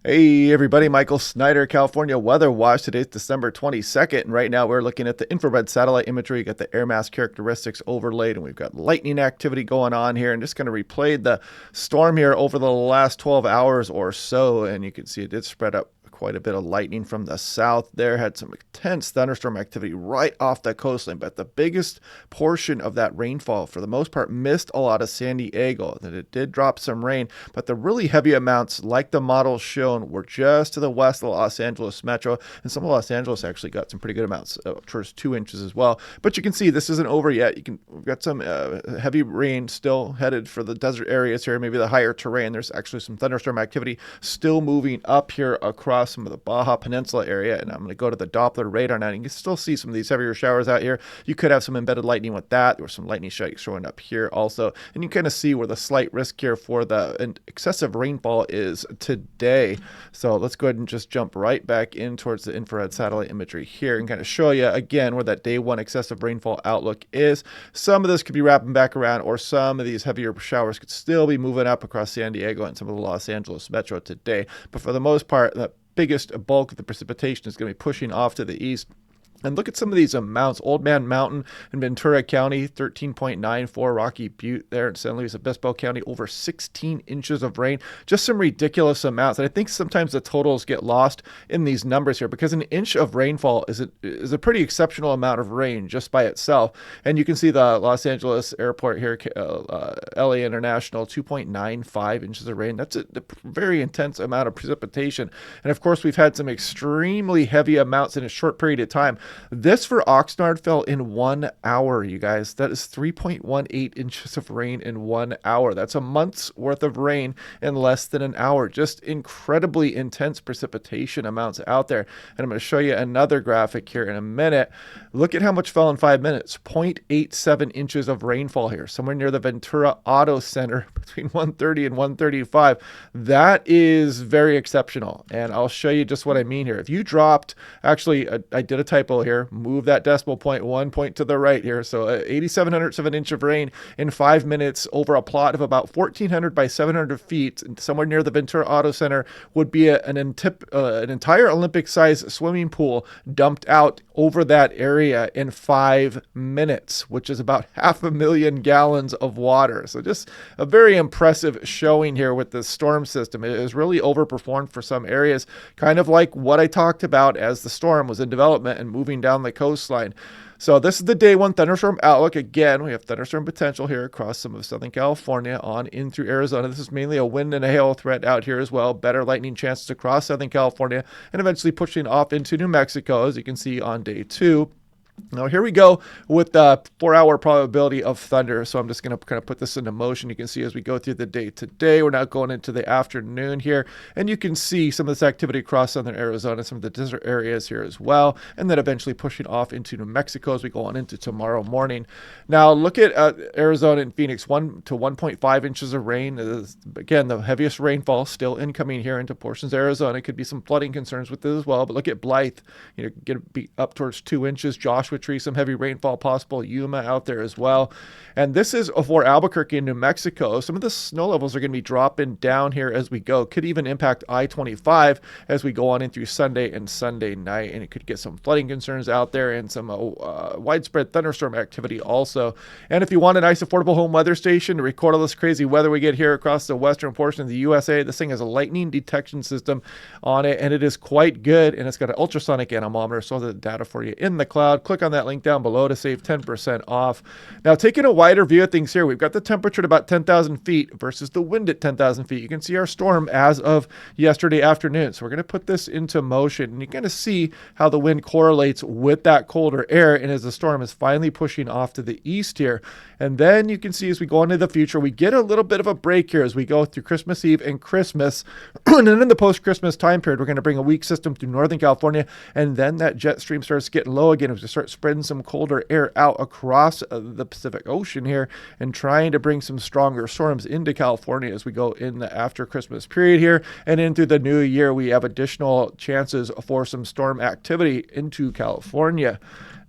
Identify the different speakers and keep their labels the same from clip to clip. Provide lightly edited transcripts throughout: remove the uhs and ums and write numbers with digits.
Speaker 1: Hey everybody, Michael Snyder, California Weather Watch. Today's December 22nd, and right now we're looking at the infrared satellite imagery. You got the air mass characteristics overlaid, and we've got lightning activity going on here. And just going to replay the storm here over the last 12 hours or so, and you can see it did spread up quite a bit of lightning from the south there. Had some intense thunderstorm activity right off the coastline, but the biggest portion of that rainfall, for the most part, missed a lot of San Diego. That it did drop some rain, but the really heavy amounts, like the model shown, were just to the west of the Los Angeles metro, and some of Los Angeles actually got some pretty good amounts, towards 2 inches as well. But you can see this isn't over yet. We've got some heavy rain still headed for the desert areas here, maybe the higher terrain. There's actually some thunderstorm activity still moving up here across some of the Baja Peninsula area, and I'm going to go to the Doppler radar now. You can still see some of these heavier showers out here. You could have some embedded lightning with that. There were some lightning strikes showing up here also, and you kind of see where the slight risk here for the excessive rainfall is today. So let's go ahead and just jump right back in towards the infrared satellite imagery here and kind of show you again where that day one excessive rainfall outlook is. Some of this could be wrapping back around, or some of these heavier showers could still be moving up across San Diego and some of the Los Angeles metro today. But for the most part, the biggest bulk of the precipitation is going to be pushing off to the east. And look at some of these amounts. Old Man Mountain in Ventura County, 13.94. Rocky Butte there in San Luis Obispo County, over 16 inches of rain. Just some ridiculous amounts. And I think sometimes the totals get lost in these numbers here, because an inch of rainfall is a pretty exceptional amount of rain just by itself. And you can see the Los Angeles airport here, LA International, 2.95 inches of rain. That's a very intense amount of precipitation. And of course, we've had some extremely heavy amounts in a short period of time. This for Oxnard fell in 1 hour, you guys. That is 3.18 inches of rain in 1 hour. That's a month's worth of rain in less than an hour. Just incredibly intense precipitation amounts out there. And I'm going to show you another graphic here in a minute. Look at how much fell in 5 minutes. 0.87 inches of rainfall here, somewhere near the Ventura Auto Center between 1:30 and 1:35. That is very exceptional. And I'll show you just what I mean here. If you dropped, actually, I did a typo here, move that decimal point 1 point to the right here. So 8700ths of an inch of rain in 5 minutes over a plot of about 1400 by 700 feet, somewhere near the Ventura Auto Center, would be an entire Olympic-sized swimming pool dumped out over that area in 5 minutes, which is about 500,000 gallons of water. So just a very impressive showing here with the storm system. It has really overperformed for some areas, kind of like what I talked about as the storm was in development and moving down the coastline. So this is the day one thunderstorm outlook. Again, we have thunderstorm potential here across some of Southern California on in through Arizona. This is mainly a wind and a hail threat out here as well. Better lightning chances across Southern California and eventually pushing off into New Mexico, as you can see on day two. Now here we go with the 4-hour probability of thunder. So I'm just going to kind of put this into motion. You can see as we go through the day today, we're now going into the afternoon here, and you can see some of this activity across southern Arizona, some of the desert areas here as well, and then eventually pushing off into New Mexico as we go on into tomorrow morning. Now look at Arizona and Phoenix, 1 to 1.5 inches of rain. Again, the heaviest rainfall still incoming here into portions of Arizona. Could be some flooding concerns with this as well, but look at Blythe, get to be up towards 2 inches. Joshua Tree, some heavy rainfall possible. Yuma out there as well. And this is for Albuquerque in New Mexico. Some of the snow levels are going to be dropping down here as we go. Could even impact I-25 as we go on in through Sunday and Sunday night. And it could get some flooding concerns out there and some widespread thunderstorm activity also. And if you want a nice affordable home weather station to record all this crazy weather we get here across the western portion of the USA, this thing has a lightning detection system on it, and it is quite good. And it's got an ultrasonic anemometer, so the data for you in the cloud. Click on that link down below to save 10% off. Now, taking a wider view of things here, we've got the temperature at about 10,000 feet versus the wind at 10,000 feet. You can see our storm as of yesterday afternoon. So we're going to put this into motion, and you're going to see how the wind correlates with that colder air, and as the storm is finally pushing off to the east here. And then you can see as we go into the future, we get a little bit of a break here as we go through Christmas Eve and Christmas. And then in the post-Christmas time period, we're going to bring a weak system through Northern California, and then that jet stream starts getting low again as we start spreading some colder air out across the Pacific Ocean here and trying to bring some stronger storms into California as we go in the after Christmas period here. And into the new year, we have additional chances for some storm activity into California.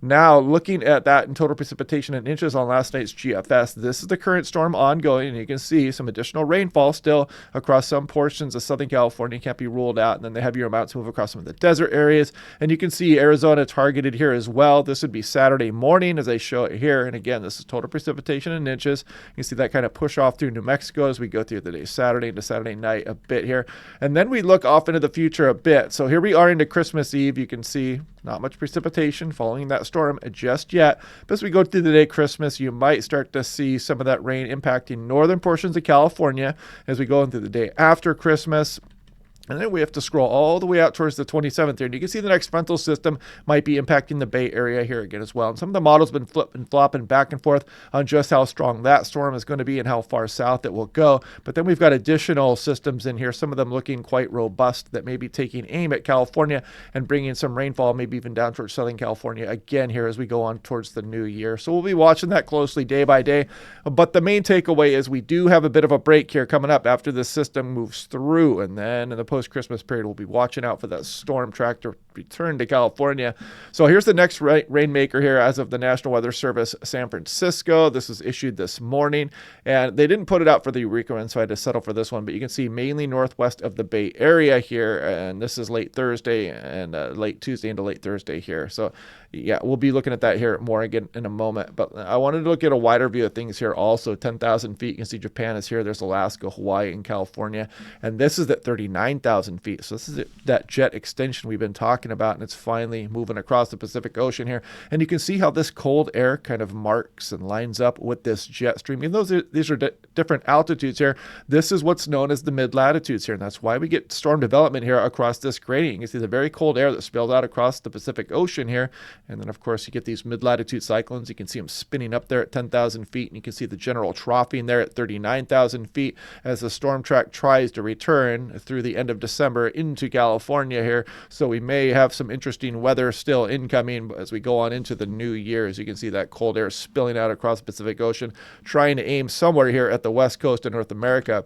Speaker 1: Now, looking at that in total precipitation in inches on last night's GFS, this is the current storm ongoing, and you can see some additional rainfall still across some portions of Southern California. Can't be ruled out, and then the heavier amounts move across some of the desert areas, and you can see Arizona targeted here as well. This would be Saturday morning as I show it here, and again, this is total precipitation in inches. You can see that kind of push off through New Mexico as we go through the day Saturday into Saturday night a bit here, and then we look off into the future a bit. So here we are into Christmas Eve. You can see not much precipitation following that storm just yet, but as we go through the day Christmas, you might start to see some of that rain impacting northern portions of California as we go into the day after Christmas. And then we have to scroll all the way out towards the 27th here. And you can see the next frontal system might be impacting the Bay Area here again as well. And some of the models have been flipping, flopping back and forth on just how strong that storm is going to be and how far south it will go. But then we've got additional systems in here, some of them looking quite robust, that may be taking aim at California and bringing some rainfall, maybe even down towards Southern California again here as we go on towards the new year. So we'll be watching that closely day by day. But the main takeaway is we do have a bit of a break here coming up after this system moves through. And then in the post-Christmas period, we'll be watching out for that storm track to return to California. So here's the next rainmaker here as of the National Weather Service San Francisco. This was issued this morning, and they didn't put it out for the Eureka one, so I had to settle for this one. But you can see mainly northwest of the Bay Area here, and this is late Thursday and late Tuesday into late Thursday here. So yeah, we'll be looking at that here more again in a moment. But I wanted to look at a wider view of things here also. 10,000 feet. You can see Japan is here. There's Alaska, Hawaii, and California. And this is at 39,000 feet. So this is that jet extension we've been talking about, and it's finally moving across the Pacific Ocean here. And you can see how this cold air kind of marks and lines up with this jet stream. Even though these are different altitudes here, this is what's known as the mid-latitudes here. And that's why we get storm development here across this gradient. You can see the very cold air that spilled out across the Pacific Ocean here. And then, of course, you get these mid-latitude cyclones. You can see them spinning up there at 10,000 feet. And you can see the general troughing there at 39,000 feet as the storm track tries to return through the end of December into California here. So we may have some interesting weather still incoming as we go on into the new year. As you can see that cold air spilling out across the Pacific Ocean, trying to aim somewhere here at the west coast of North America.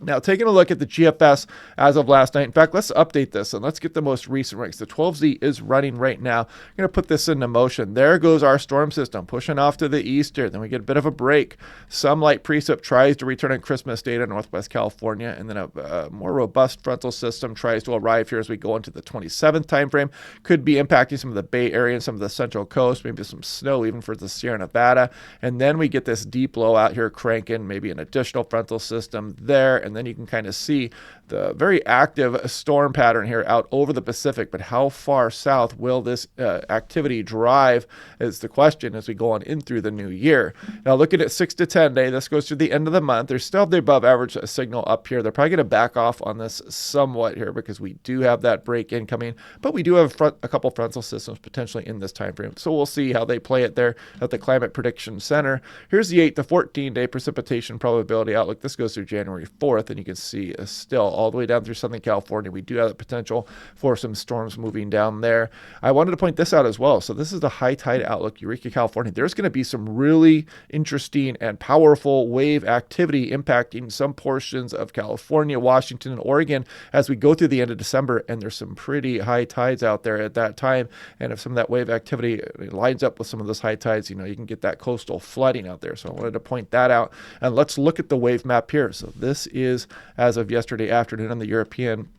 Speaker 1: Now, taking a look at the GFS as of last night. In fact, let's update this and let's get the most recent ranks. The 12Z is running right now. I'm going to put this into motion. There goes our storm system pushing off to the east here. Then we get a bit of a break. Some light precip tries to return on Christmas Day to Northwest California, and then a more robust frontal system tries to arrive here as we go into the 27th time frame. Could be impacting some of the Bay Area and some of the Central Coast, maybe some snow even for the Sierra Nevada. And then we get this deep blowout here cranking, maybe an additional frontal system there. And then you can kind of see the very active storm pattern here out over the Pacific. But how far south will this activity drive is the question as we go on in through the new year. Now, looking at 6 to 10 day, this goes through the end of the month. There's still the above average signal up here. They're probably going to back off on this somewhat here because we do have that break incoming, but we do have a couple frontal systems potentially in this time frame. So we'll see how they play it there at the Climate Prediction Center. Here's the 8 to 14 day precipitation probability outlook. This goes through January 4th, and you can see still all the way down through Southern California. We do have the potential for some storms moving down there. I wanted to point this out as well. So this is the high tide outlook, Eureka, California. There's going to be some really interesting and powerful wave activity impacting some portions of California, Washington, and Oregon as we go through the end of December, and there's some pretty high tides out there at that time. And if some of that wave activity lines up with some of those high tides, you can get that coastal flooding out there. So I wanted to point that out. And let's look at the wave map here. So this is as of yesterday afternoon on the European.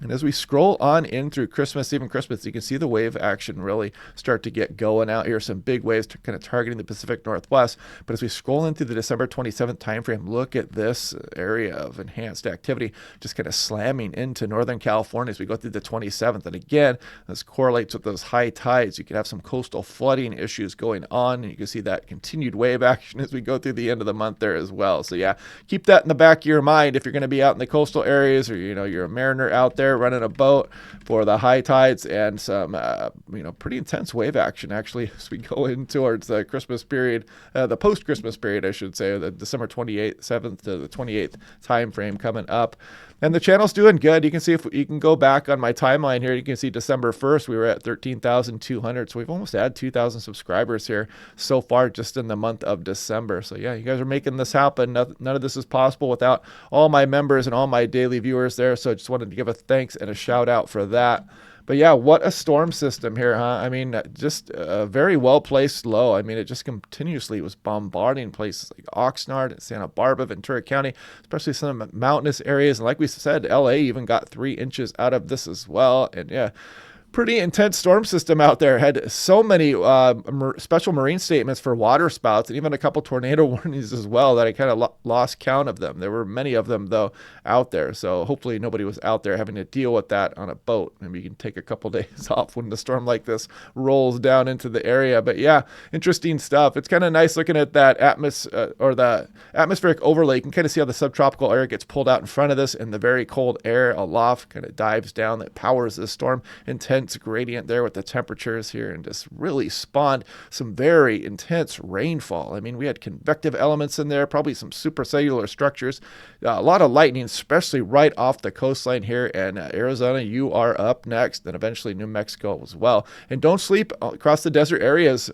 Speaker 1: And as we scroll on in through Christmas, even Christmas, you can see the wave action really start to get going out here. Some big waves kind of targeting the Pacific Northwest. But as we scroll into the December 27th timeframe, look at this area of enhanced activity just kind of slamming into Northern California as we go through the 27th. And again, this correlates with those high tides. You can have some coastal flooding issues going on, and you can see that continued wave action as we go through the end of the month there as well. So yeah, keep that in the back of your mind if you're going to be out in the coastal areas, or you're a mariner out there running a boat for the high tides and some pretty intense wave action actually as we go in towards the Christmas period, the post-Christmas period I should say, the December 28th 7th to the 28th time frame coming up. And the channel's doing good. You can see, if you can go back on my timeline here, you can see December 1st, we were at 13,200. So we've almost had 2,000 subscribers here so far just in the month of December. So yeah, you guys are making this happen. None of this is possible without all my members and all my daily viewers there. So I just wanted to give a thanks and a shout out for that. But yeah, what a storm system here, huh? I mean, just a very well placed low. I mean, it just continuously was bombarding places like Oxnard and Santa Barbara, Ventura County, especially some mountainous areas. And like we said, LA even got 3 inches out of this as well. And yeah, pretty intense storm system out there. Had so many special marine statements for water spouts and even a couple tornado warnings as well that I kind of lost count of them. There were many of them, though, out there. So hopefully nobody was out there having to deal with that on a boat. Maybe you can take a couple days off when the storm like this rolls down into the area. But yeah, interesting stuff. It's kind of nice looking at that the atmospheric overlay. You can kind of see how the subtropical air gets pulled out in front of this and the very cold air aloft kind of dives down that powers this storm. Intense gradient there with the temperatures here, and just really spawned some very intense rainfall. I mean, we had convective elements in there, probably some supercellular structures, a lot of lightning, especially right off the coastline here. And Arizona, you are up next, and eventually New Mexico as well. And don't sleep across the desert areas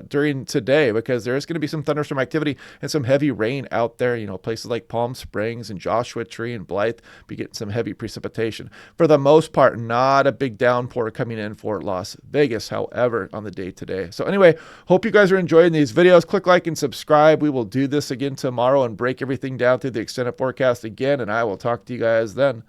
Speaker 1: during today, because there is going to be some thunderstorm activity and some heavy rain out there. You know, places like Palm Springs and Joshua Tree and Blythe be getting some heavy precipitation. For the most part, not a big downpour coming in for Las Vegas, however, on the day today. So anyway, hope you guys are enjoying these videos. Click like and subscribe. We will do this again tomorrow and break everything down through the extended forecast again, and I will talk to you guys then.